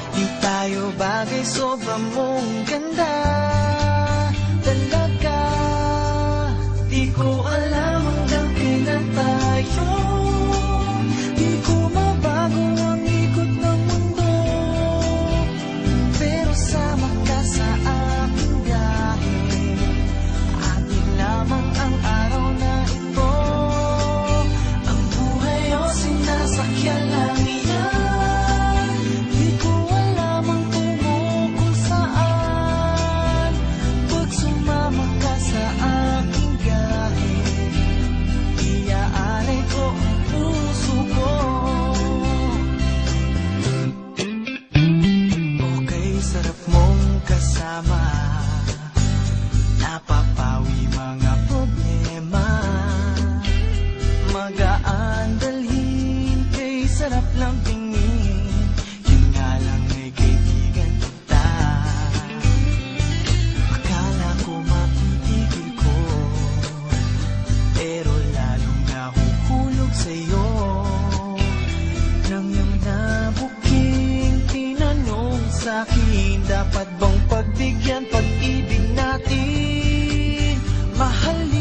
Di tayo bagay, sobrang mong ganda talaga. Di ko alam hanggang kailan tayo, di ko mabago ang ikot ng mundo, pero sama ka sa aking biyahe. Atin lamang ang araw na ito, ang buhay o sinasakyan lang iyan. Di ko alam ang tungo kung saan, pag sumama ka sa aking biyahe, iaalay ko ang puso ko. Okay, sarap mong kasama, napapawi mga problema. Magaan dalhin, kay sarap lang tingin, yun nga lang ay kaibigan kita. Akala ko mapitigil ko, pero lalong nahuhulog sa'yo. Nang iyong nabuking tinanong sa'kin, dapat bang pagbigyan pag-ibig natin? Mahalin